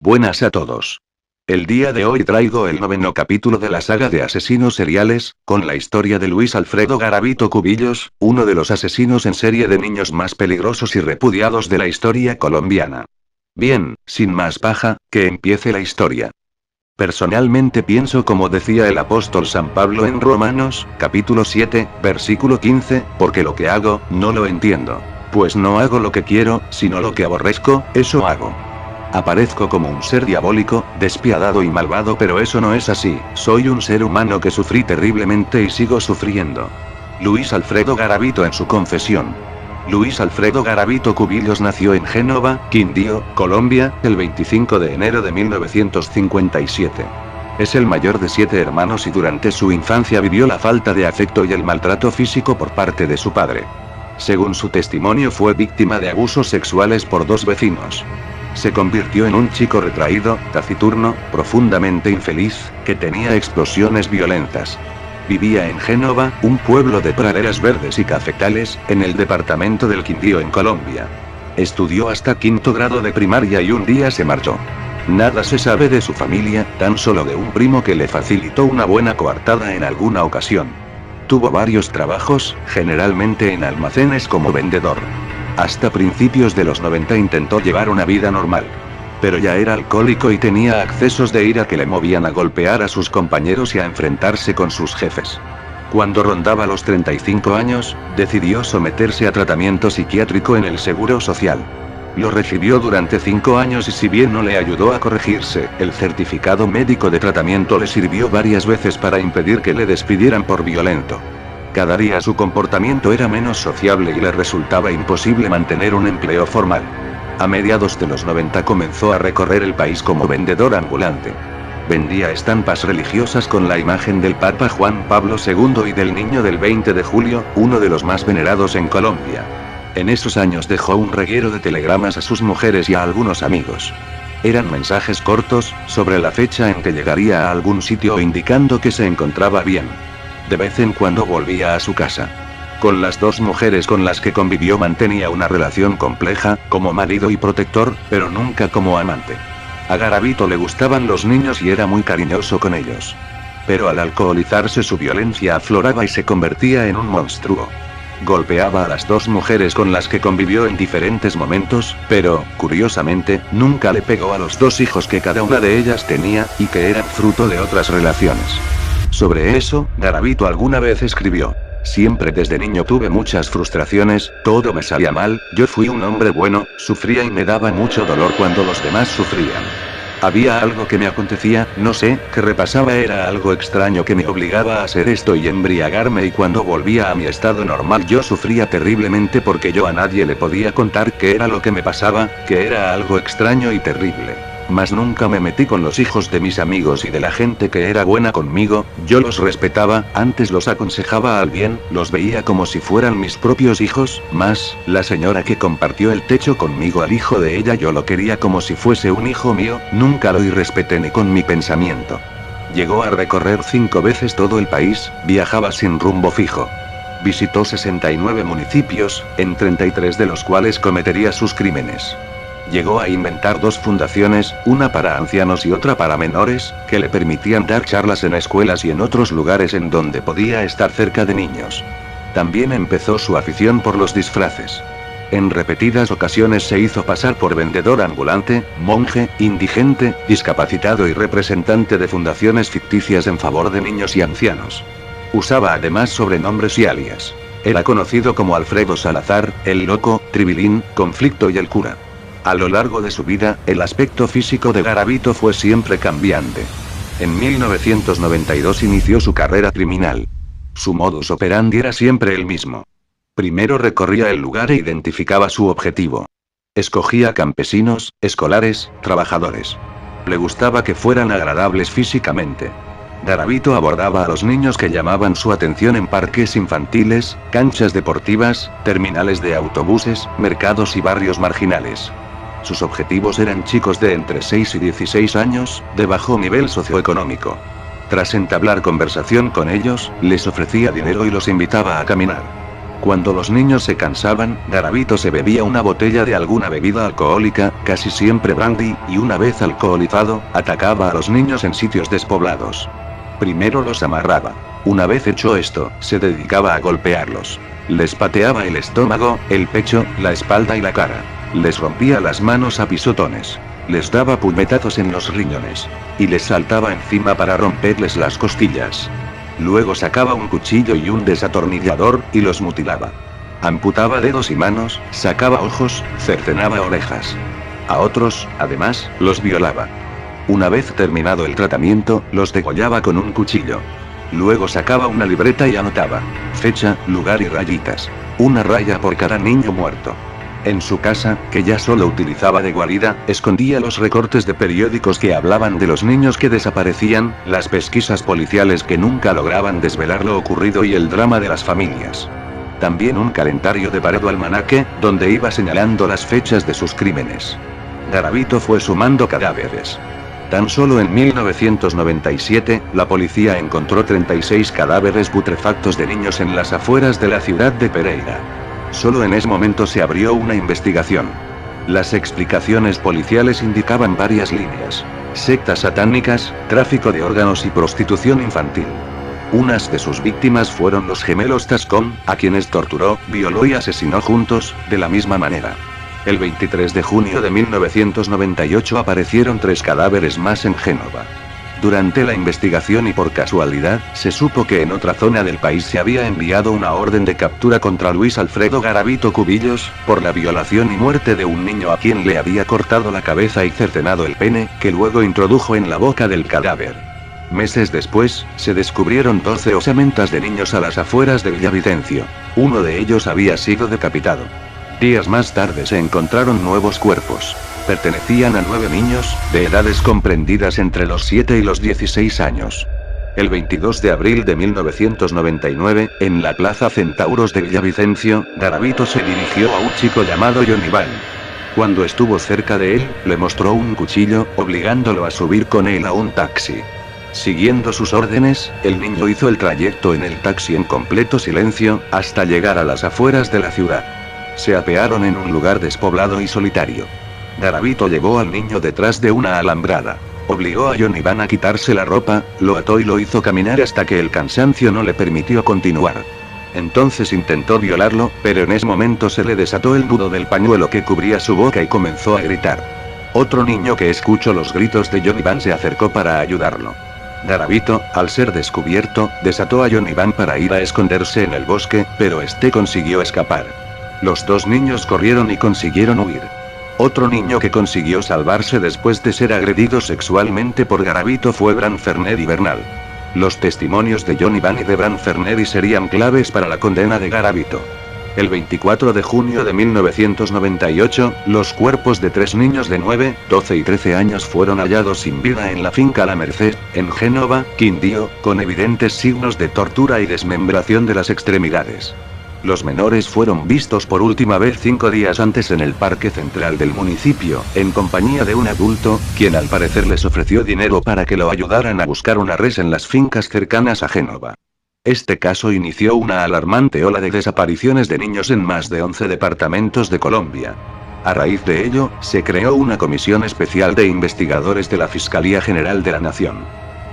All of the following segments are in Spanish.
Buenas a todos. El día de hoy traigo el 9º capítulo de la saga de asesinos seriales, con la historia de Luis Alfredo Garavito Cubillos, uno de los asesinos en serie de niños más peligrosos y repudiados de la historia colombiana. Bien, sin más paja, que empiece la historia. Personalmente pienso como decía el apóstol San Pablo en Romanos, capítulo 7, versículo 15, porque lo que hago, no lo entiendo. Pues no hago lo que quiero, sino lo que aborrezco, eso hago. Aparezco como un ser diabólico, despiadado y malvado, pero eso no es así, soy un ser humano que sufrí terriblemente y sigo sufriendo. Luis Alfredo Garavito en su confesión. Luis Alfredo Garavito Cubillos nació en Génova, Quindío, Colombia, el 25 de enero de 1957. Es el mayor de 7 hermanos y durante su infancia vivió la falta de afecto y el maltrato físico por parte de su padre. Según su testimonio, fue víctima de abusos sexuales por 2 vecinos. Se convirtió en un chico retraído, taciturno, profundamente infeliz, que tenía explosiones violentas. Vivía en Génova, un pueblo de praderas verdes y cafetales, en el departamento del Quindío en Colombia. Estudió hasta 5º grado de primaria y un día se marchó. Nada se sabe de su familia, tan solo de un primo que le facilitó una buena coartada en alguna ocasión. Tuvo varios trabajos, generalmente en almacenes como vendedor. Hasta principios de los 90 intentó llevar una vida normal. Pero ya era alcohólico y tenía accesos de ira que le movían a golpear a sus compañeros y a enfrentarse con sus jefes. Cuando rondaba los 35 años, decidió someterse a tratamiento psiquiátrico en el Seguro Social. Lo recibió durante 5 años y si bien no le ayudó a corregirse, el certificado médico de tratamiento le sirvió varias veces para impedir que le despidieran por violento. Cada día su comportamiento era menos sociable y le resultaba imposible mantener un empleo formal. A mediados de los 90 comenzó a recorrer el país como vendedor ambulante. Vendía estampas religiosas con la imagen del Papa Juan Pablo II y del Niño del 20 de julio, uno de los más venerados en Colombia. En esos años dejó un reguero de telegramas a sus mujeres y a algunos amigos. Eran mensajes cortos, sobre la fecha en que llegaría a algún sitio o indicando que se encontraba bien. De vez en cuando volvía a su casa. Con las 2 mujeres con las que convivió mantenía una relación compleja, como marido y protector, pero nunca como amante. A Garavito le gustaban los niños y era muy cariñoso con ellos. Pero al alcoholizarse su violencia afloraba y se convertía en un monstruo. Golpeaba a las 2 mujeres con las que convivió en diferentes momentos, pero, curiosamente, nunca le pegó a los 2 hijos que cada una de ellas tenía, y que eran fruto de otras relaciones. Sobre eso, Garavito alguna vez escribió: siempre desde niño tuve muchas frustraciones, todo me salía mal, yo fui un hombre bueno, sufría y me daba mucho dolor cuando los demás sufrían. Había algo que me acontecía, no sé, que repasaba, era algo extraño que me obligaba a hacer esto y embriagarme, y cuando volvía a mi estado normal yo sufría terriblemente porque yo a nadie le podía contar qué era lo que me pasaba, que era algo extraño y terrible. Mas nunca me metí con los hijos de mis amigos y de la gente que era buena conmigo, yo los respetaba, antes los aconsejaba al bien, los veía como si fueran mis propios hijos, más, la señora que compartió el techo conmigo, al hijo de ella yo lo quería como si fuese un hijo mío, nunca lo irrespeté ni con mi pensamiento. Llegó a recorrer 5 veces todo el país, viajaba sin rumbo fijo. Visitó 69 municipios, en 33 de los cuales cometería sus crímenes. Llegó a inventar 2 fundaciones, una para ancianos y otra para menores, que le permitían dar charlas en escuelas y en otros lugares en donde podía estar cerca de niños. También empezó su afición por los disfraces. En repetidas ocasiones se hizo pasar por vendedor ambulante, monje, indigente, discapacitado y representante de fundaciones ficticias en favor de niños y ancianos. Usaba además sobrenombres y alias. Era conocido como Alfredo Salazar, el Loco, Tribilín, Conflicto y el Cura. A lo largo de su vida, el aspecto físico de Garavito fue siempre cambiante. En 1992 inició su carrera criminal. Su modus operandi era siempre el mismo. Primero recorría el lugar e identificaba su objetivo. Escogía campesinos, escolares, trabajadores. Le gustaba que fueran agradables físicamente. Garavito abordaba a los niños que llamaban su atención en parques infantiles, canchas deportivas, terminales de autobuses, mercados y barrios marginales. Sus objetivos eran chicos de entre 6 y 16 años, de bajo nivel socioeconómico. Tras entablar conversación con ellos, les ofrecía dinero y los invitaba a caminar. Cuando los niños se cansaban, Garavito se bebía una botella de alguna bebida alcohólica, casi siempre brandy, y una vez alcoholizado, atacaba a los niños en sitios despoblados. Primero los amarraba. Una vez hecho esto, se dedicaba a golpearlos. Les pateaba el estómago, el pecho, la espalda y la cara. Les rompía las manos a pisotones. Les daba puñetazos en los riñones. Y les saltaba encima para romperles las costillas. Luego sacaba un cuchillo y un desatornillador, y los mutilaba. Amputaba dedos y manos, sacaba ojos, cercenaba orejas. A otros, además, los violaba. Una vez terminado el tratamiento, los degollaba con un cuchillo. Luego sacaba una libreta y anotaba fecha, lugar y rayitas. Una raya por cada niño muerto. En su casa, que ya solo utilizaba de guarida, escondía los recortes de periódicos que hablaban de los niños que desaparecían, las pesquisas policiales que nunca lograban desvelar lo ocurrido y el drama de las familias. También un calendario de pared o almanaque, donde iba señalando las fechas de sus crímenes. Garavito fue sumando cadáveres. Tan solo en 1997, la policía encontró 36 cadáveres putrefactos de niños en las afueras de la ciudad de Pereira. Solo en ese momento se abrió una investigación. Las explicaciones policiales indicaban varias líneas: sectas satánicas, tráfico de órganos y prostitución infantil. Unas de sus víctimas fueron los gemelos Tascón, a quienes torturó, violó y asesinó juntos, de la misma manera. El 23 de junio de 1998 aparecieron 3 cadáveres más en Génova. Durante la investigación y por casualidad, se supo que en otra zona del país se había enviado una orden de captura contra Luis Alfredo Garavito Cubillos, por la violación y muerte de un niño a quien le había cortado la cabeza y cercenado el pene, que luego introdujo en la boca del cadáver. Meses después, se descubrieron 12 osamentas de niños a las afueras de Villavicencio. Uno de ellos había sido decapitado. Días más tarde se encontraron nuevos cuerpos. Pertenecían a 9 niños, de edades comprendidas entre los 7 y los 16 años. El 22 de abril de 1999, en la Plaza Centauros de Villavicencio, Garavito se dirigió a un chico llamado John Iván. Cuando estuvo cerca de él, le mostró un cuchillo, obligándolo a subir con él a un taxi. Siguiendo sus órdenes, el niño hizo el trayecto en el taxi en completo silencio, hasta llegar a las afueras de la ciudad. Se apearon en un lugar despoblado y solitario. Garavito llevó al niño detrás de una alambrada. Obligó a John Iván a quitarse la ropa, lo ató y lo hizo caminar hasta que el cansancio no le permitió continuar. Entonces intentó violarlo, pero en ese momento se le desató el nudo del pañuelo que cubría su boca y comenzó a gritar. Otro niño que escuchó los gritos de John Iván se acercó para ayudarlo. Garavito, al ser descubierto, desató a John Iván para ir a esconderse en el bosque, pero este consiguió escapar. Los 2 niños corrieron y consiguieron huir. Otro niño que consiguió salvarse después de ser agredido sexualmente por Garavito fue Branfernedi Bernal. Los testimonios de John Iván y de Branfernedi serían claves para la condena de Garavito. El 24 de junio de 1998, los cuerpos de 3 niños de 9, 12 y 13 años fueron hallados sin vida en la finca La Merced, en Génova, Quindío, con evidentes signos de tortura y desmembración de las extremidades. Los menores fueron vistos por última vez 5 días antes en el parque central del municipio, en compañía de un adulto, quien al parecer les ofreció dinero para que lo ayudaran a buscar una res en las fincas cercanas a Génova. Este caso inició una alarmante ola de desapariciones de niños en más de 11 departamentos de Colombia. A raíz de ello, se creó una comisión especial de investigadores de la Fiscalía General de la Nación.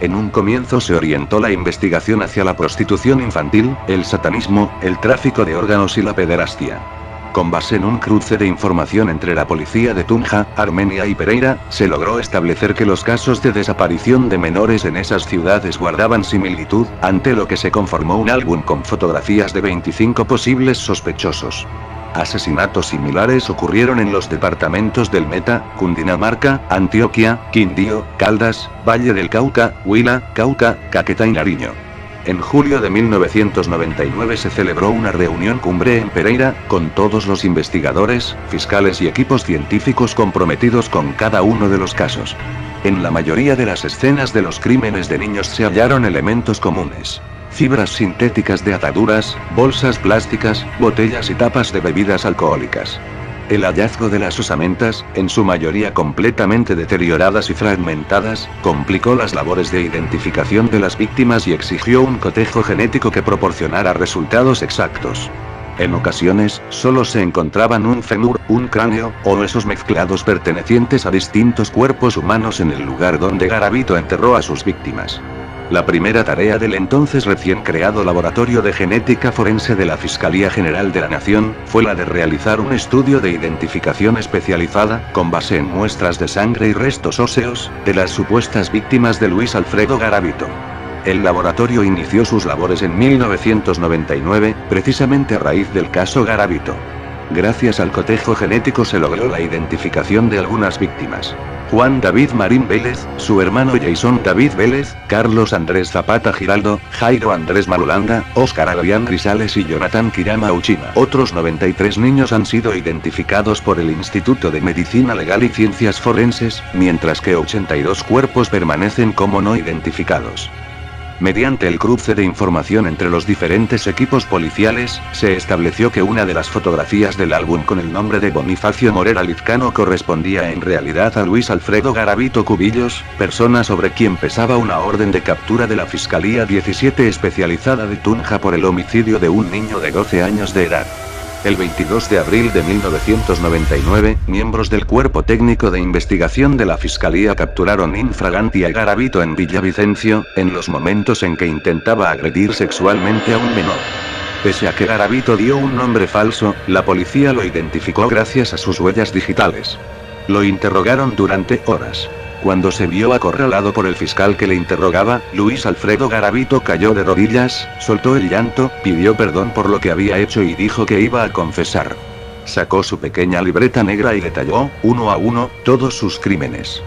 En un comienzo se orientó la investigación hacia la prostitución infantil, el satanismo, el tráfico de órganos y la pederastia. Con base en un cruce de información entre la policía de Tunja, Armenia y Pereira, se logró establecer que los casos de desaparición de menores en esas ciudades guardaban similitud, ante lo que se conformó un álbum con fotografías de 25 posibles sospechosos. Asesinatos similares ocurrieron en los departamentos del Meta, Cundinamarca, Antioquia, Quindío, Caldas, Valle del Cauca, Huila, Cauca, Caquetá y Nariño. En julio de 1999 se celebró una reunión cumbre en Pereira, con todos los investigadores, fiscales y equipos científicos comprometidos con cada uno de los casos. En la mayoría de las escenas de los crímenes de niños se hallaron elementos comunes. Fibras sintéticas de ataduras, bolsas plásticas, botellas y tapas de bebidas alcohólicas. El hallazgo de las osamentas, en su mayoría completamente deterioradas y fragmentadas, complicó las labores de identificación de las víctimas y exigió un cotejo genético que proporcionara resultados exactos. En ocasiones, solo se encontraban un fémur, un cráneo, o huesos mezclados pertenecientes a distintos cuerpos humanos en el lugar donde Garavito enterró a sus víctimas. La primera tarea del entonces recién creado Laboratorio de Genética Forense de la Fiscalía General de la Nación, fue la de realizar un estudio de identificación especializada, con base en muestras de sangre y restos óseos, de las supuestas víctimas de Luis Alfredo Garavito. El laboratorio inició sus labores en 1999, precisamente a raíz del caso Garavito. Gracias al cotejo genético se logró la identificación de algunas víctimas. Juan David Marín Vélez, su hermano Jason David Vélez, Carlos Andrés Zapata Giraldo, Jairo Andrés Marulanda, Óscar Adrián Grisales y Jonathan Kirama Uchima. Otros 93 niños han sido identificados por el Instituto de Medicina Legal y Ciencias Forenses, mientras que 82 cuerpos permanecen como no identificados. Mediante el cruce de información entre los diferentes equipos policiales, se estableció que una de las fotografías del álbum con el nombre de Bonifacio Morera Lizcano correspondía en realidad a Luis Alfredo Garavito Cubillos, persona sobre quien pesaba una orden de captura de la Fiscalía 17 especializada de Tunja por el homicidio de un niño de 12 años de edad. El 22 de abril de 1999, miembros del Cuerpo Técnico de Investigación de la Fiscalía capturaron in flagranti a Garavito en Villavicencio, en los momentos en que intentaba agredir sexualmente a un menor. Pese a que Garavito dio un nombre falso, la policía lo identificó gracias a sus huellas digitales. Lo interrogaron durante horas. Cuando se vio acorralado por el fiscal que le interrogaba, Luis Alfredo Garavito cayó de rodillas, soltó el llanto, pidió perdón por lo que había hecho y dijo que iba a confesar. Sacó su pequeña libreta negra y detalló, uno a uno, todos sus crímenes.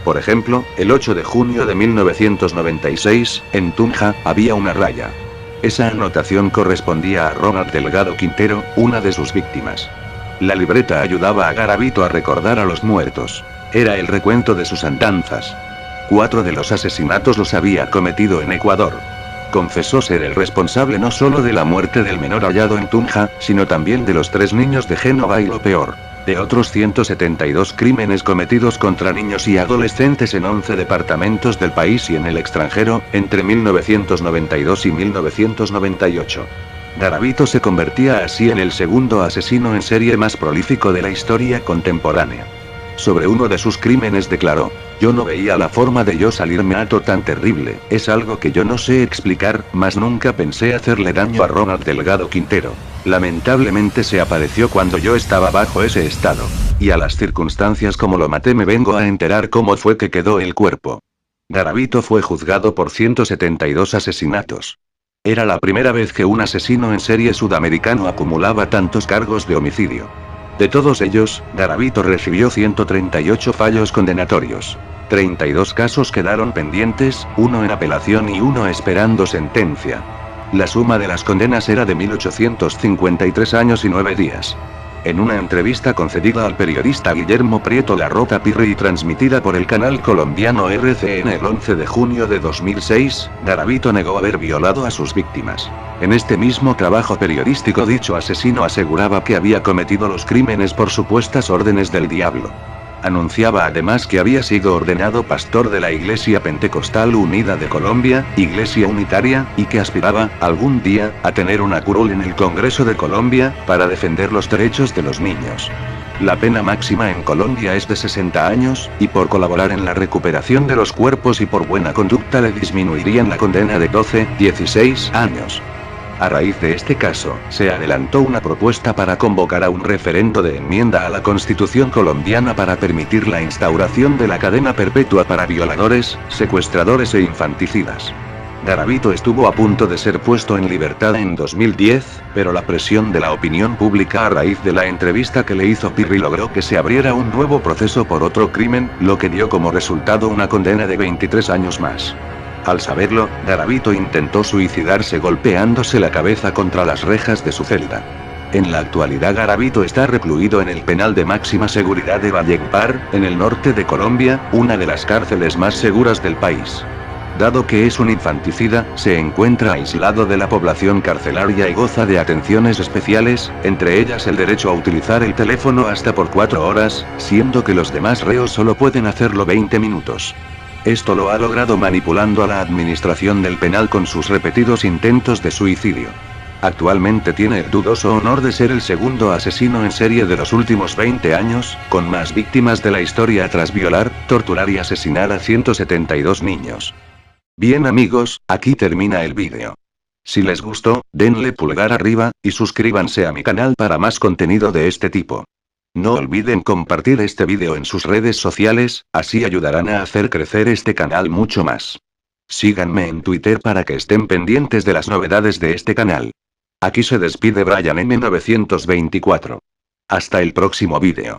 Por ejemplo, el 8 de junio de 1996, en Tunja, había una raya. Esa anotación correspondía a Ronald Delgado Quintero, una de sus víctimas. La libreta ayudaba a Garavito a recordar a los muertos. Era el recuento de sus andanzas. 4 de los asesinatos los había cometido en Ecuador. Confesó ser el responsable no solo de la muerte del menor hallado en Tunja, sino también de los 3 niños de Génova y lo peor, de otros 172 crímenes cometidos contra niños y adolescentes en 11 departamentos del país y en el extranjero, entre 1992 y 1998. Garavito se convertía así en el segundo asesino en serie más prolífico de la historia contemporánea. Sobre uno de sus crímenes declaró: "Yo no veía la forma de yo salirme alto tan terrible, es algo que yo no sé explicar, mas nunca pensé hacerle daño a Ronald Delgado Quintero. Lamentablemente se apareció cuando yo estaba bajo ese estado. Y a las circunstancias como lo maté me vengo a enterar cómo fue que quedó el cuerpo". Garavito fue juzgado por 172 asesinatos. Era la primera vez que un asesino en serie sudamericano acumulaba tantos cargos de homicidio. De todos ellos, Garavito recibió 138 fallos condenatorios. 32 casos quedaron pendientes, 1 en apelación y 1 esperando sentencia. La suma de las condenas era de 1853 años y 9 días. En una entrevista concedida al periodista Guillermo Prieto Larrota Pirri y transmitida por el canal colombiano RCN el 11 de junio de 2006, Garavito negó haber violado a sus víctimas. En este mismo trabajo periodístico dicho asesino aseguraba que había cometido los crímenes por supuestas órdenes del diablo. Anunciaba además que había sido ordenado pastor de la Iglesia Pentecostal Unida de Colombia, Iglesia Unitaria, y que aspiraba, algún día, a tener una curul en el Congreso de Colombia, para defender los derechos de los niños. La pena máxima en Colombia es de 60 años, y por colaborar en la recuperación de los cuerpos y por buena conducta le disminuirían la condena de 12-16 años. A raíz de este caso, se adelantó una propuesta para convocar a un referendo de enmienda a la Constitución colombiana para permitir la instauración de la cadena perpetua para violadores, secuestradores e infanticidas. Garavito estuvo a punto de ser puesto en libertad en 2010, pero la presión de la opinión pública a raíz de la entrevista que le hizo Pirri logró que se abriera un nuevo proceso por otro crimen, lo que dio como resultado una condena de 23 años más. Al saberlo, Garavito intentó suicidarse golpeándose la cabeza contra las rejas de su celda. En la actualidad Garavito está recluido en el penal de máxima seguridad de Valledupar, en el norte de Colombia, una de las cárceles más seguras del país. Dado que es un infanticida, se encuentra aislado de la población carcelaria y goza de atenciones especiales, entre ellas el derecho a utilizar el teléfono hasta por 4 horas, siendo que los demás reos solo pueden hacerlo 20 minutos. Esto lo ha logrado manipulando a la administración del penal con sus repetidos intentos de suicidio. Actualmente tiene el dudoso honor de ser el segundo asesino en serie de los últimos 20 años, con más víctimas de la historia tras violar, torturar y asesinar a 172 niños. Bien amigos, aquí termina el vídeo. Si les gustó, denle pulgar arriba, y suscríbanse a mi canal para más contenido de este tipo. No olviden compartir este vídeo en sus redes sociales, así ayudarán a hacer crecer este canal mucho más. Síganme en Twitter para que estén pendientes de las novedades de este canal. Aquí se despide Brian M924. Hasta el próximo vídeo.